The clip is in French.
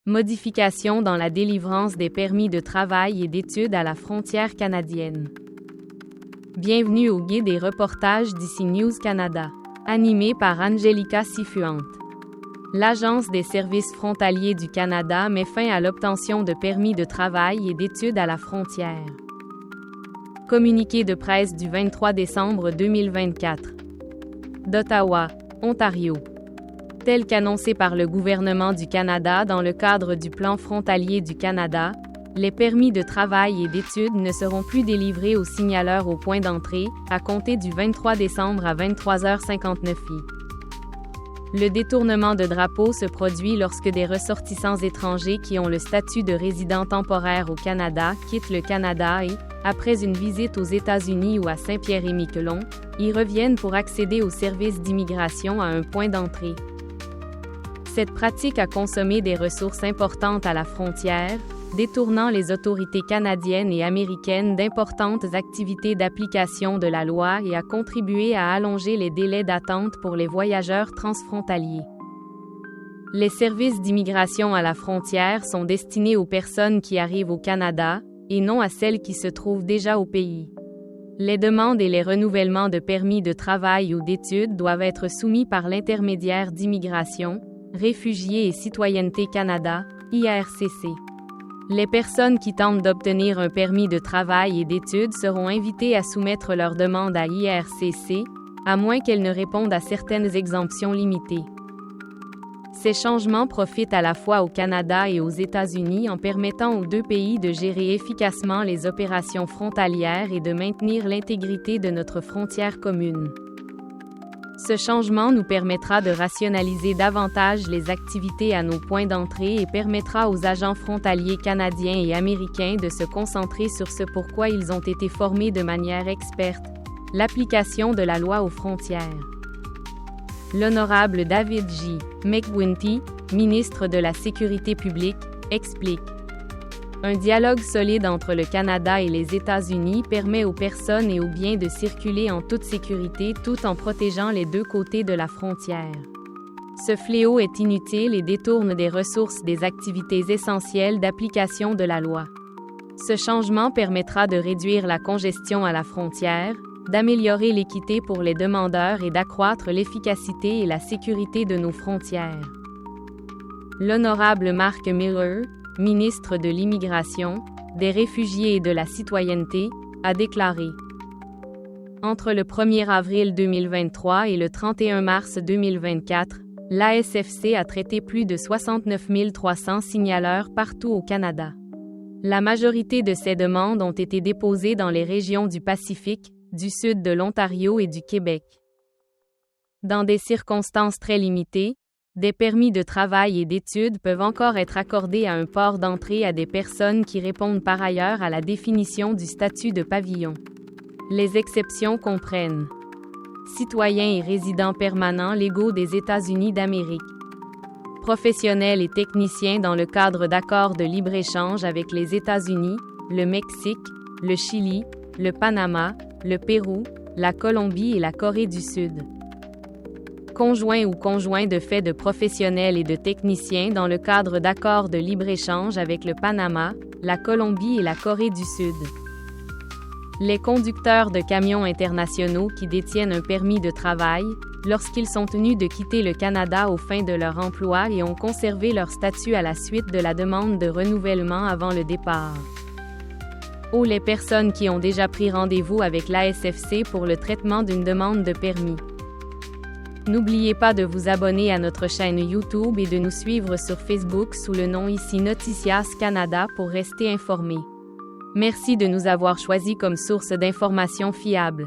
Modification dans la délivrance des permis de travail et d'études à la frontière canadienne. Bienvenue au guide et reportage d'ici News Canada, animé par Angelica Sifuente. L'Agence des services frontaliers du Canada met fin à l'obtention de permis de travail et d'études à la frontière. Communiqué de presse du 23 décembre 2024. D'Ottawa, Ontario. Tel qu'annoncé par le gouvernement du Canada dans le cadre du Plan frontalier du Canada, les permis de travail et d'études ne seront plus délivrés aux signaleurs au point d'entrée, à compter du 23 décembre à 23h59. Le détournement de drapeau se produit lorsque des ressortissants étrangers qui ont le statut de résident temporaire au Canada quittent le Canada et, après une visite aux États-Unis ou à Saint-Pierre-et-Miquelon, y reviennent pour accéder aux services d'immigration à un point d'entrée. Cette pratique a consommé des ressources importantes à la frontière, détournant les autorités canadiennes et américaines d'importantes activités d'application de la loi et a contribué à allonger les délais d'attente pour les voyageurs transfrontaliers. Les services d'immigration à la frontière sont destinés aux personnes qui arrivent au Canada, et non à celles qui se trouvent déjà au pays. Les demandes et les renouvellements de permis de travail ou d'études doivent être soumis par l'intermédiaire d'Immigration, Réfugiés et Citoyenneté Canada, IRCC. Les personnes qui tentent d'obtenir un permis de travail et d'études seront invitées à soumettre leur demande à IRCC, à moins qu'elles ne répondent à certaines exemptions limitées. Ces changements profitent à la fois au Canada et aux États-Unis en permettant aux deux pays de gérer efficacement les opérations frontalières et de maintenir l'intégrité de notre frontière commune. Ce changement nous permettra de rationaliser davantage les activités à nos points d'entrée et permettra aux agents frontaliers canadiens et américains de se concentrer sur ce pourquoi ils ont été formés de manière experte, l'application de la loi aux frontières. L'honorable David J. McGuinty, ministre de la Sécurité publique, explique. Un dialogue solide entre le Canada et les États-Unis permet aux personnes et aux biens de circuler en toute sécurité tout en protégeant les deux côtés de la frontière. Ce fléau est inutile et détourne des ressources des activités essentielles d'application de la loi. Ce changement permettra de réduire la congestion à la frontière, d'améliorer l'équité pour les demandeurs et d'accroître l'efficacité et la sécurité de nos frontières. L'honorable Mark Miller, ministre de l'Immigration, des Réfugiés et de la Citoyenneté, a déclaré. Entre le 1er avril 2023 et le 31 mars 2024, l'ASFC a traité plus de 69 300 signaleurs partout au Canada. La majorité de ces demandes ont été déposées dans les régions du Pacifique, du sud de l'Ontario et du Québec. Dans des circonstances très limitées, des permis de travail et d'études peuvent encore être accordés à un port d'entrée à des personnes qui répondent par ailleurs à la définition du statut de pavillon. Les exceptions comprennent citoyens et résidents permanents légaux des États-Unis d'Amérique, professionnels et techniciens dans le cadre d'accords de libre-échange avec les États-Unis, le Mexique, le Chili, le Panama, le Pérou, la Colombie et la Corée du Sud. Conjoints ou conjoints de fait de professionnels et de techniciens dans le cadre d'accords de libre-échange avec le Panama, la Colombie et la Corée du Sud. Les conducteurs de camions internationaux qui détiennent un permis de travail, lorsqu'ils sont tenus de quitter le Canada aux fins de leur emploi et ont conservé leur statut à la suite de la demande de renouvellement avant le départ. Ou les personnes qui ont déjà pris rendez-vous avec l'ASFC pour le traitement d'une demande de permis. N'oubliez pas de vous abonner à notre chaîne YouTube et de nous suivre sur Facebook sous le nom ici Noticias Canada pour rester informés. Merci de nous avoir choisis comme source d'informations fiables.